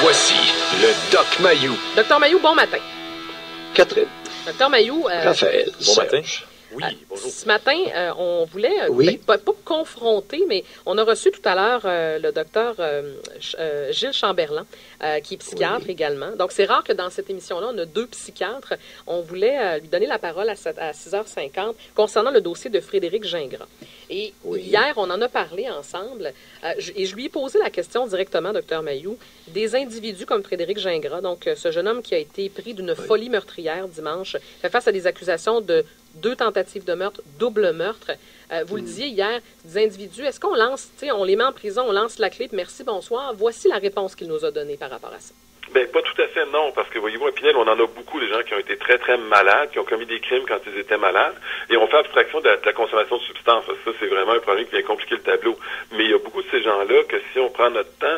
Voici le Doc Mayou. Docteur Mayou, bon matin. Catherine. Docteur Mayou. Raphaël. Bon matin. Oui, bonjour. Ce matin, on voulait, Oui. pas confronter, mais on a reçu tout à l'heure le docteur Gilles Chamberlain, qui est psychiatre également. Donc, c'est rare que dans cette émission-là, on a deux psychiatres. On voulait lui donner la parole à 6h50 concernant le dossier de Frédéric Gingras. Et hier, on en a parlé ensemble, et je lui ai posé la question directement, docteur Mayou, des individus comme Frédéric Gingras, donc ce jeune homme qui a été pris d'une folie meurtrière dimanche, fait face à des accusations de 2 tentatives de meurtre, double meurtre. Vous le disiez hier, des individus, est-ce qu'on lance, on les met en prison, on lance la clé, puis merci, bonsoir. Voici la réponse qu'il nous a donnée par rapport à ça. Ben, pas tout à fait, non, parce que voyez-vous, à Pinel, on en a beaucoup, des gens qui ont été très, très malades, qui ont commis des crimes quand ils étaient malades, et on fait abstraction de la consommation de substances. Ça, c'est vraiment un problème qui vient compliquer le tableau. Mais il y a beaucoup de ces gens-là que si on prend notre temps,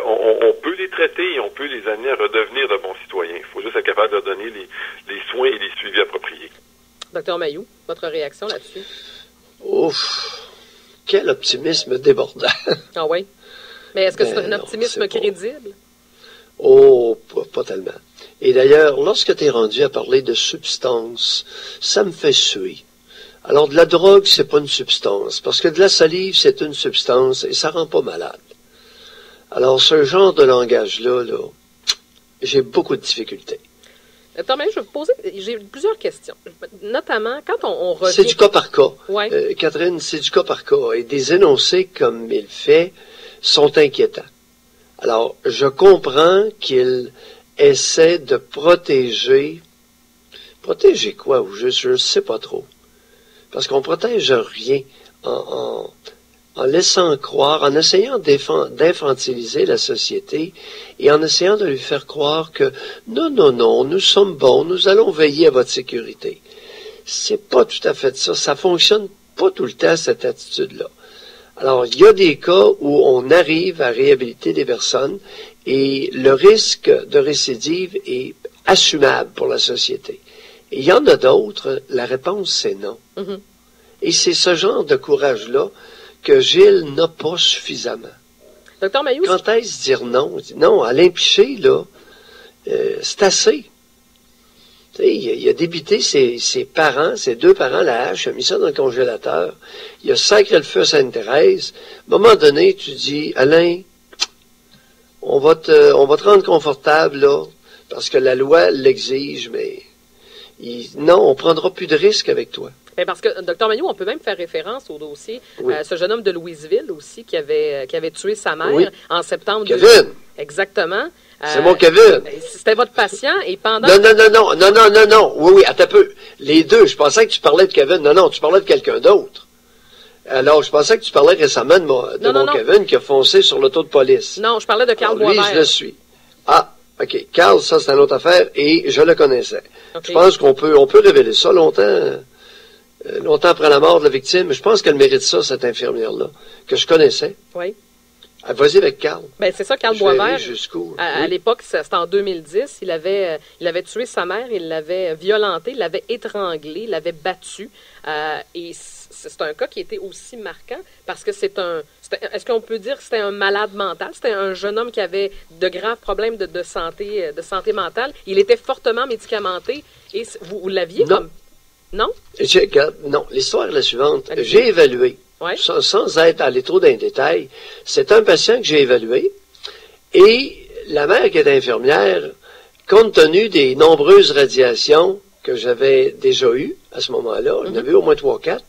on peut les traiter et on peut les amener à redevenir de bons citoyens. Il faut juste être capable de leur donner les soins et les suivis appropriés. Docteur Mayou, votre réaction là-dessus? Ouf! Quel optimisme débordant! Ah oui? Mais est-ce que c'est un non, optimisme c'est pas- crédible? Oh, pas tellement. Et d'ailleurs, lorsque tu es rendu à parler de substance, ça me fait suer. Alors, de la drogue, c'est pas une substance, parce que de la salive, c'est une substance et ça rend pas malade. Alors, ce genre de langage-là, j'ai beaucoup de difficultés. Docteur Mayou, je vais vous poser, j'ai plusieurs questions. Notamment, quand on revient... C'est du cas par cas. Ouais. Catherine, c'est du cas par cas. Et des énoncés comme il fait sont inquiétants. Alors, je comprends qu'il essaie de protéger... Protéger quoi? Ou je ne sais pas trop. Parce qu'on protège rien en laissant croire, en essayant d'infantiliser la société et en essayant de lui faire croire que non, nous sommes bons, nous allons veiller à votre sécurité. C'est pas tout à fait ça. Ça fonctionne pas tout le temps, cette attitude-là. Alors, il y a des cas où on arrive à réhabiliter des personnes et le risque de récidive est assumable pour la société. Et il y en a d'autres, la réponse c'est non. Mhm. Et c'est ce genre de courage-là que Gilles n'a pas suffisamment. Docteur Mayou, Quand est-ce dire non? Non, Alain Piché, là, c'est assez. Tu sais, il a débité ses parents, ses 2 parents, la hache, il a mis ça dans le congélateur, il a sacré le feu à Sainte-Thérèse. À un moment donné, tu dis, Alain, on va te rendre confortable, là, parce que la loi l'exige, mais non, on prendra plus de risques avec toi. ben parce que, docteur Mayou, on peut même faire référence au dossier, Oui. ce jeune homme de Louisville aussi, qui avait tué sa mère Oui. en septembre. Kevin! Exactement. C'est mon Kevin! C'était votre patient et pendant... Non. Oui, attends un peu. Les deux, je pensais que tu parlais de Kevin. Non, tu parlais de quelqu'un d'autre. Alors, je pensais que tu parlais récemment de mon Kevin qui a foncé sur l'auto de police. Non, je parlais de Carl Alors, lui, Boisvert. je le suis. Ah, OK. Carl, ça, c'est une autre affaire et je le connaissais. OK. Je pense qu'on peut révéler ça longtemps après la mort de la victime. Je pense qu'elle mérite ça, cette infirmière-là, que je connaissais. Oui. Ah, vas-y avec Carl. Ben, c'est ça, Carl Je verrai Boisvert. jusqu'où. À Oui. l'époque, c'était en 2010, il avait tué sa mère, il l'avait violentée, il l'avait étranglée, il l'avait battue. Et c'est un cas qui était aussi marquant parce que est-ce qu'on peut dire que c'était un malade mental? C'était un jeune homme qui avait de graves problèmes de santé mentale. Il était fortement médicamenté et vous l'aviez Non. comme... Non? Non, l'histoire est la suivante. Allez-y. J'ai évalué, Ouais. sans être allé trop dans les détails, c'est un patient que j'ai évalué et la mère qui est infirmière, compte tenu des nombreuses radiations que j'avais déjà eues à ce moment-là, il y en avait au moins 3-4,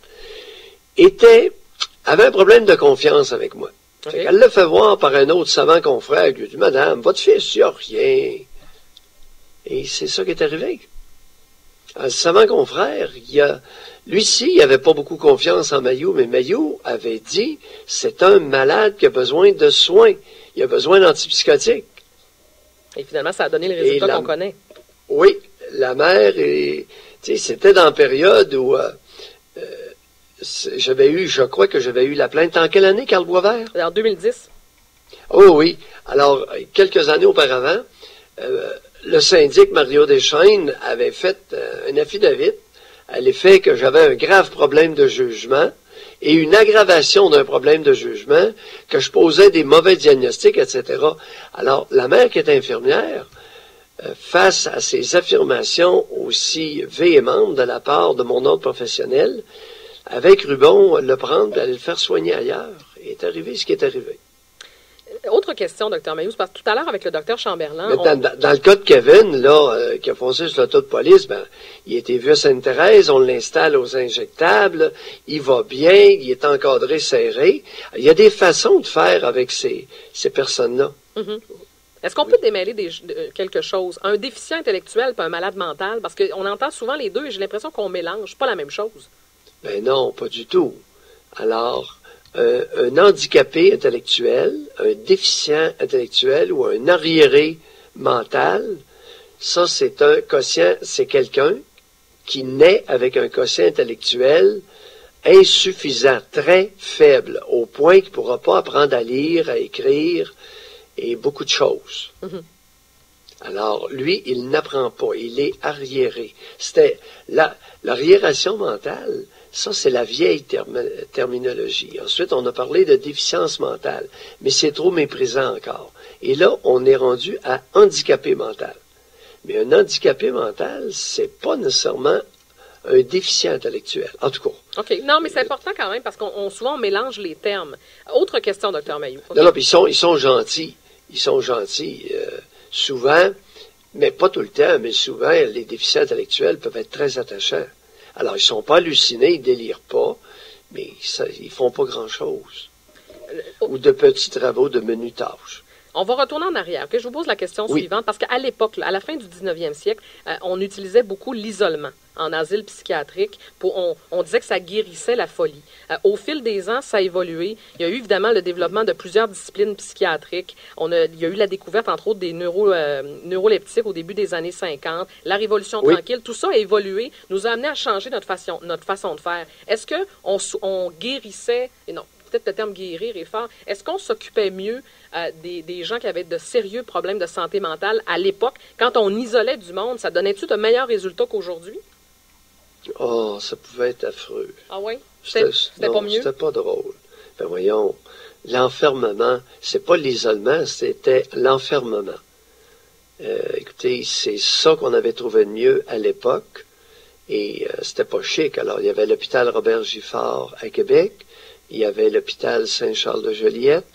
avait un problème de confiance avec moi. OK. Elle l'a fait voir par un autre savant confrère qui lui a dit « Madame, votre fils, il n'y a rien. » Et c'est ça qui est arrivé. Un savant confrère, lui-ci, il n'avait pas beaucoup confiance en Mayou, mais Mayou avait dit, c'est un malade qui a besoin de soins. Il a besoin d'antipsychotiques. Et finalement, ça a donné le résultat qu'on connaît. Oui, la mère, c'était dans la période où je crois que j'avais eu la plainte. En quelle année, Carl Boisvert? En 2010. Oh oui. Alors, quelques années auparavant, le syndic Mario Deschaines avait fait un affidavit à l'effet que j'avais un grave problème de jugement et une aggravation d'un problème de jugement, que je posais des mauvais diagnostics, etc. Alors, la mère qui est infirmière, face à ces affirmations aussi véhémentes de la part de mon ordre professionnel, avait cru bon le prendre et aller le faire soigner ailleurs. Et est arrivé ce qui est arrivé. Autre question, Dr. Mailloux, parce que tout à l'heure, avec le Dr. Chamberlain... Dans le cas de Kevin, là, qui a foncé sur l'auto de police, ben, il a été vu à Sainte-Thérèse, on l'installe aux injectables, il va bien, il est encadré, serré. Il y a des façons de faire avec ces personnes-là. Mm-hmm. Est-ce qu'on peut démêler quelque chose? Un déficient intellectuel et un malade mental? Parce qu'on entend souvent les deux et j'ai l'impression qu'on mélange pas la même chose. Ben non, pas du tout. Alors, un handicapé intellectuel, un déficient intellectuel ou un arriéré mental, ça c'est un quotient, c'est quelqu'un qui naît avec un quotient intellectuel insuffisant, très faible, au point qu'il ne pourra pas apprendre à lire, à écrire et beaucoup de choses. Mm-hmm. Alors, lui, il n'apprend pas, il est arriéré. C'était l'arriération mentale. Ça, c'est la vieille terminologie. Ensuite, on a parlé de déficience mentale, mais c'est trop méprisant encore. Et là, on est rendu à handicapé mental. Mais un handicapé mental, c'est pas nécessairement un déficient intellectuel, en tout cas. OK. Non, mais c'est important quand même, parce qu'on souvent on mélange les termes. Autre question, Dr. Mailloux. Okay. Non, puis ils sont gentils. Ils sont gentils. Souvent, mais pas tout le temps, mais souvent, les déficients intellectuels peuvent être très attachants. Alors, ils ne sont pas hallucinés, ils ne délirent pas, mais ils ne font pas grand-chose. Ou de petits travaux de menu tâches. On va retourner en arrière. Okay? Je vous pose la question suivante, parce qu'à l'époque, à la fin du 19e siècle, on utilisait beaucoup l'isolement en asile psychiatrique. On disait que ça guérissait la folie. Au fil des ans, ça a évolué. Il y a eu évidemment le développement de plusieurs disciplines psychiatriques. Il y a eu la découverte, entre autres, des neuroleptiques au début des années 50. La Révolution tranquille, tout ça a évolué, nous a amené à changer notre façon de faire. Est-ce qu'on guérissait... Non, peut-être le terme guérir est fort. Est-ce qu'on s'occupait mieux des gens qui avaient de sérieux problèmes de santé mentale à l'époque? Quand on isolait du monde, ça donnait-tu de meilleurs résultats qu'aujourd'hui? Oh, ça pouvait être affreux. Ah oui? C'était pas mieux? C'était pas drôle. Ben voyons, l'enfermement, c'est pas l'isolement, c'était l'enfermement. Écoutez, c'est ça qu'on avait trouvé de mieux à l'époque. Et c'était pas chic. Alors, il y avait l'hôpital Robert Giffard à Québec. Il y avait l'hôpital Saint-Charles-de-Joliette.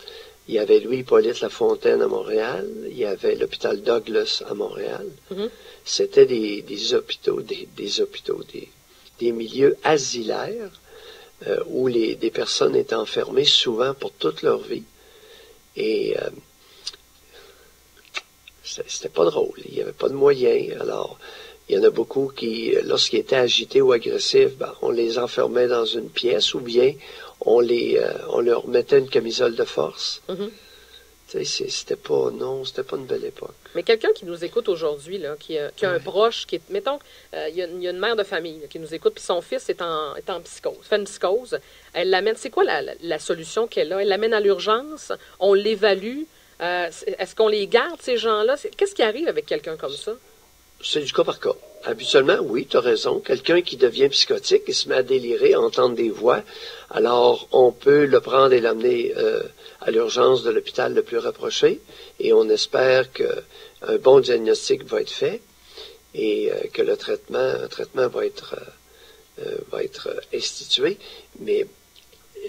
Il y avait Louis-Hippolyte Lafontaine à Montréal. Il y avait l'hôpital Douglas à Montréal. Mm-hmm. C'était des hôpitaux, des milieux asilaires où des personnes étaient enfermées souvent pour toute leur vie. Et c'était pas drôle. Il n'y avait pas de moyens. Alors, il y en a beaucoup qui, lorsqu'ils étaient agités ou agressifs, on les enfermait dans une pièce ou bien on leur mettait une camisole de force. Mm-hmm. C'était pas une belle époque. Mais quelqu'un qui nous écoute aujourd'hui, là, qui a un proche, qui est, mettons, il y a une mère de famille là, qui nous écoute, puis son fils est en psychose, fait une psychose, elle l'amène, c'est quoi la solution qu'elle a? Elle l'amène à l'urgence, on l'évalue, est-ce qu'on les garde, ces gens-là? Qu'est-ce qui arrive avec quelqu'un comme ça? C'est du cas par cas. Habituellement, oui, tu as raison. Quelqu'un qui devient psychotique, il se met à délirer, à entendre des voix, alors on peut le prendre et l'amener à l'urgence de l'hôpital le plus rapproché, et on espère qu'un bon diagnostic va être fait et que un traitement va être institué. Mais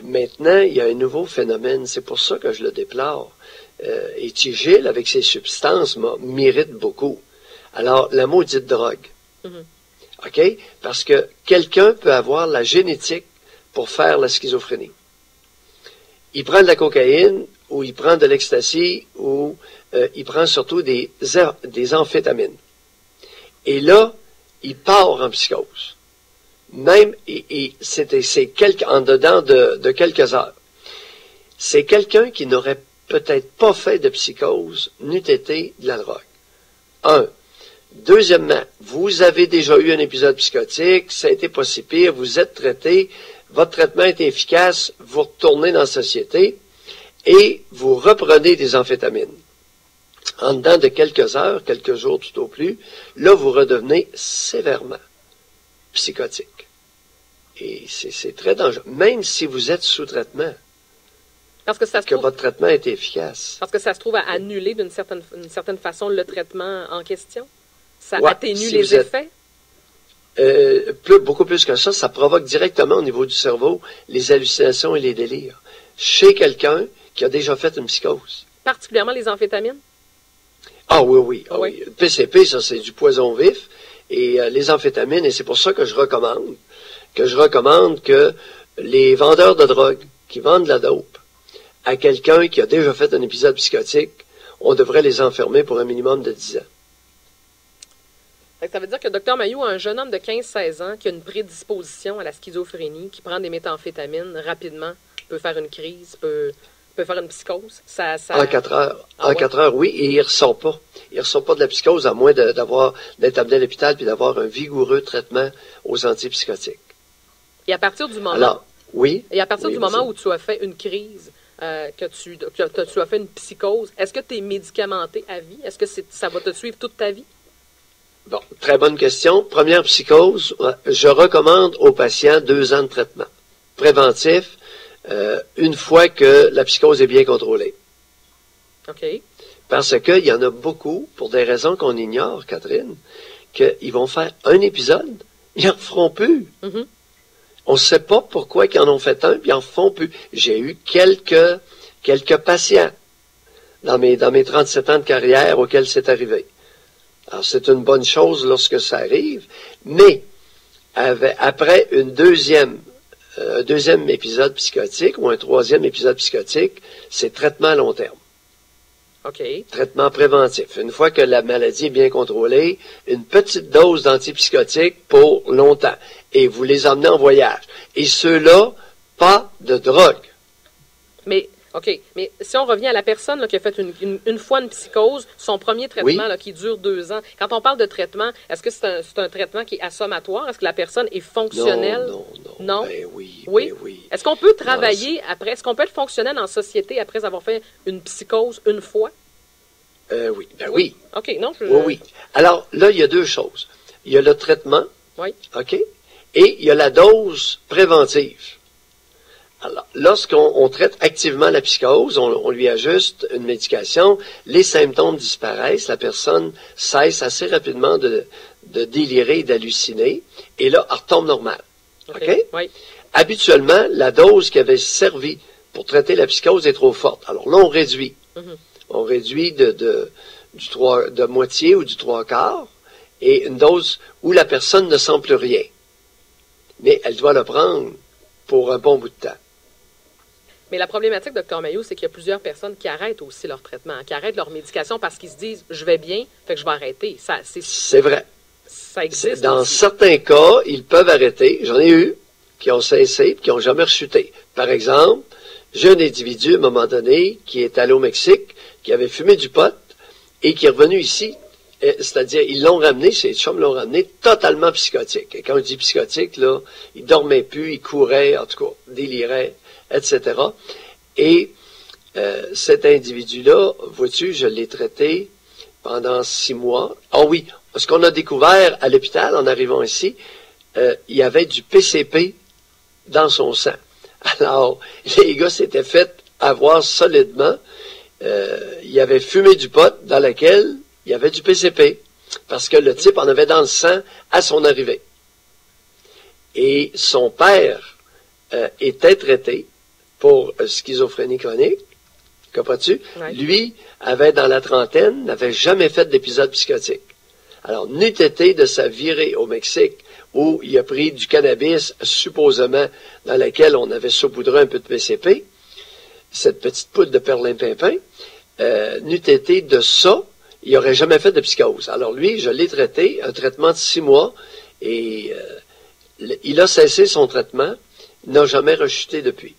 maintenant, il y a un nouveau phénomène, c'est pour ça que je le déplore. Et Tigil, avec ses substances, m'irrite beaucoup. Alors, la maudite drogue. Mm-hmm. OK? Parce que quelqu'un peut avoir la génétique pour faire la schizophrénie. Il prend de la cocaïne, ou il prend de l'ecstasy, ou il prend surtout des amphétamines. Et là, il part en psychose. Même, c'est en dedans de quelques heures. C'est quelqu'un qui n'aurait peut-être pas fait de psychose, n'eût été de la drogue. Un. Deuxièmement, vous avez déjà eu un épisode psychotique, ça a été pas si pire, vous êtes traité, votre traitement est efficace, vous retournez dans la société et vous reprenez des amphétamines. En dedans de quelques heures, quelques jours tout au plus, là, vous redevenez sévèrement psychotique. Et c'est très dangereux, même si vous êtes sous traitement, Parce que ça se que trouve, votre traitement est efficace. parce que ça se trouve à annuler d'une certaine façon le traitement en question. Ça Ouais, atténue si les vous êtes- effets. Beaucoup plus que ça provoque directement au niveau du cerveau les hallucinations et les délires. Chez quelqu'un qui a déjà fait une psychose. Particulièrement les amphétamines. Ah oui, oui. Ah, Oui. oui. Le PCP, ça, c'est du poison vif. Et les amphétamines, et c'est pour ça que je recommande que les vendeurs de drogue qui vendent de la dope à quelqu'un qui a déjà fait un épisode psychotique, on devrait les enfermer pour un minimum de 10 ans. Fait que ça veut dire que Dr Mailloux a un jeune homme de 15-16 ans qui a une prédisposition à la schizophrénie, qui prend des méthamphétamines rapidement, peut faire une crise, peut faire une psychose. En 4 heures. Ah En ouais? 4 heures, oui, et il ressort pas. Il ressort pas de la psychose à moins d'être amené à l'hôpital puis d'avoir un vigoureux traitement aux antipsychotiques. Et à partir du moment, Alors, oui. et à partir Oui, du moment vas-y. où tu as fait une crise, que tu as fait une psychose, est-ce que tu es médicamenté à vie? Est-ce que ça va te suivre toute ta vie? Bon, très bonne question. Première psychose, je recommande aux patients 2 ans de traitement préventif une fois que la psychose est bien contrôlée. OK. Parce qu'il y en a beaucoup, pour des raisons qu'on ignore, Catherine, qu'ils vont faire un épisode, ils n'en feront plus. Mhm. On ne sait pas pourquoi ils en ont fait un, puis ils n'en font plus. J'ai eu quelques patients dans mes 37 ans de carrière auxquels c'est arrivé. Alors, c'est une bonne chose lorsque ça arrive, mais après un deuxième épisode psychotique ou un troisième épisode psychotique, c'est traitement à long terme. OK. Traitement préventif. Une fois que la maladie est bien contrôlée, une petite dose d'antipsychotiques pour longtemps. Et vous les emmenez en voyage. Et ceux-là, pas de drogue. Mais, OK. Mais si on revient à la personne là, qui a fait une fois une psychose, son premier traitement Oui. là, qui dure 2 ans, quand on parle de traitement, est-ce que c'est un traitement qui est assommatoire? Est-ce que la personne est fonctionnelle? Non. Non? Ben oui, Oui. ben oui. Est-ce qu'on peut travailler après? Est-ce qu'on peut être fonctionnel en société après avoir fait une psychose une fois? Oui, ben oui. OK, non? Oui. Alors, là, il y a 2 choses. Il y a le traitement, Oui. OK? Et il y a la dose préventive. Alors, lorsqu'on traite activement la psychose, on lui ajuste une médication, les symptômes disparaissent, la personne cesse assez rapidement de délirer et d'halluciner, et là, elle retombe normale. OK? Oui. Habituellement, la dose qui avait servi pour traiter la psychose est trop forte. Alors là, on réduit. Mhm. On réduit de moitié ou du 3/4, et une dose où la personne ne sent plus rien. Mais elle doit le prendre pour un bon bout de temps. Mais la problématique, Dr Mailloux, c'est qu'il y a plusieurs personnes qui arrêtent aussi leur traitement, qui arrêtent leur médication parce qu'ils se disent « je vais bien, fait que je vais arrêter ». C'est vrai. Ça existe Dans aussi. certains cas, ils peuvent arrêter. J'en ai eu qui ont cessé et qui n'ont jamais rechuté. Par exemple, j'ai un individu, à un moment donné, qui est allé au Mexique, qui avait fumé du pot et qui est revenu ici. C'est-à-dire, ils l'ont ramené, ses chums l'ont ramené totalement psychotique. Et quand on dit psychotique, là, il dormait plus, il courait, en tout cas, délirait, etc. Et cet individu-là, vois-tu, je l'ai traité pendant 6 mois. Ah oui, ce qu'on a découvert à l'hôpital en arrivant ici, il y avait du PCP dans son sang. Alors, les gars s'étaient fait avoir solidement. Il avait fumé du pot dans lequel il y avait du PCP, parce que le type en avait dans le sang à son arrivée. Et son père était traité pour schizophrénie chronique, comprends-tu? Ouais. Lui avait dans la trentaine, n'avait jamais fait d'épisode psychotique. Alors, n'eût été de sa virée au Mexique, où il a pris du cannabis, supposément, dans laquelle on avait saupoudré un peu de PCP, cette petite poudre de perlimpinpin, n'eût été de ça, il n'aurait jamais fait de psychose. Alors lui, je l'ai traité, un traitement de 6 mois, et il a cessé son traitement, n'a jamais rechuté depuis.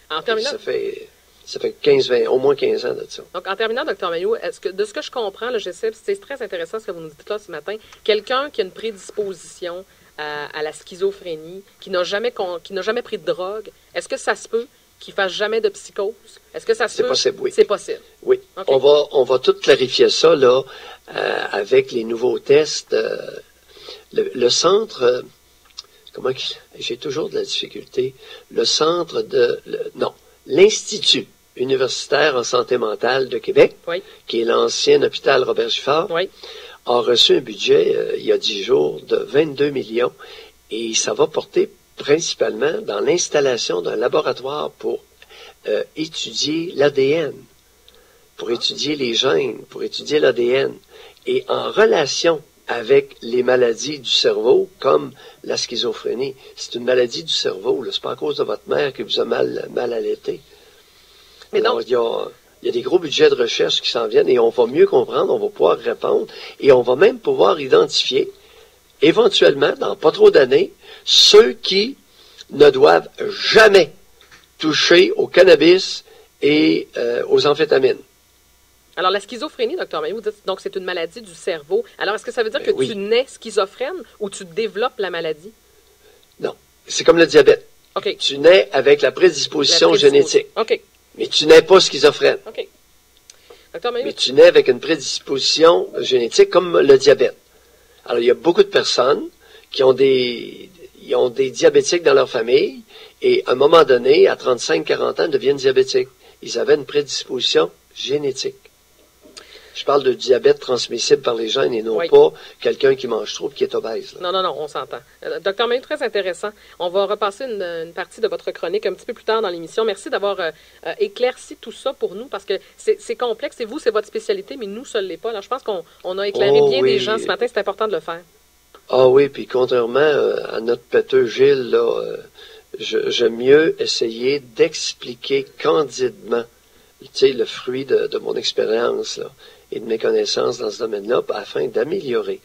En terminant, Ça fait 15-20, au moins 15 ans de ça. donc, en terminant, Dr Mailloux, de ce que je comprends, là, j'essaie, c'est très intéressant ce que vous nous dites là ce matin, quelqu'un qui a une prédisposition à la schizophrénie, qui n'a jamais pris de drogue, est-ce que ça se peut qu'il fasse jamais de psychose? Est-ce que ça se C'est peut? possible, oui. C'est possible. Oui. OK. On va tout clarifier ça, là, avec les nouveaux tests. Le centre, J'ai toujours de la difficulté. L'Institut universitaire en santé mentale de Québec, Oui. qui est l'ancien hôpital Robert Giffard, Oui. a reçu un budget, il y a 10 jours, de 22 millions. Et ça va porter principalement dans l'installation d'un laboratoire pour étudier l'ADN, pour étudier les gènes, pour étudier l'ADN. Et en relation avec les maladies du cerveau, comme la schizophrénie. C'est une maladie du cerveau, là. C'est pas à cause de votre mère qui vous a mal allaité. Mais Alors, donc, il y a des gros budgets de recherche qui s'en viennent et on va mieux comprendre, on va pouvoir répondre et on va même pouvoir identifier, éventuellement, dans pas trop d'années, ceux qui ne doivent jamais toucher au cannabis et aux amphétamines. alors, la schizophrénie, Dr. Mailloux, vous dites donc c'est une maladie du cerveau. Alors, est-ce que ça veut dire que Oui. tu nais schizophrène ou tu développes la maladie? Non, c'est comme le diabète. OK. Tu nais avec la prédisposition génétique, OK. mais tu nais pas schizophrène. OK. Dr. Mailloux, Mais tu nais avec une prédisposition génétique comme le diabète. Alors, il y a beaucoup de personnes qui ont des diabétiques dans leur famille et à un moment donné, à 35-40 ans, deviennent diabétiques. Ils avaient une prédisposition génétique. Je parle de diabète transmissible par les gènes et non Oui. pas quelqu'un qui mange trop et qui est obèse. Là. non, on s'entend. Dr. Mailloux, très intéressant. On va repasser une partie de votre chronique un petit peu plus tard dans l'émission. Merci d'avoir éclairci tout ça pour nous parce que c'est complexe et vous, c'est votre spécialité, mais nous, ça ne l'est pas. Alors, je pense qu'on a éclairé bien des gens ce matin. C'est important de le faire. Ah oui, puis contrairement à notre péteux Gilles, là, j'aime mieux essayer d'expliquer candidement, tu sais, le fruit de mon expérience là, et de mes connaissances dans ce domaine-là, afin d'améliorer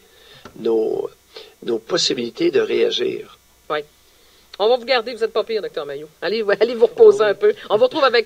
nos possibilités de réagir. Oui. On va vous garder, vous n'êtes pas pire, Dr. Mailloux. Allez vous reposer un peu. On vous retrouve avec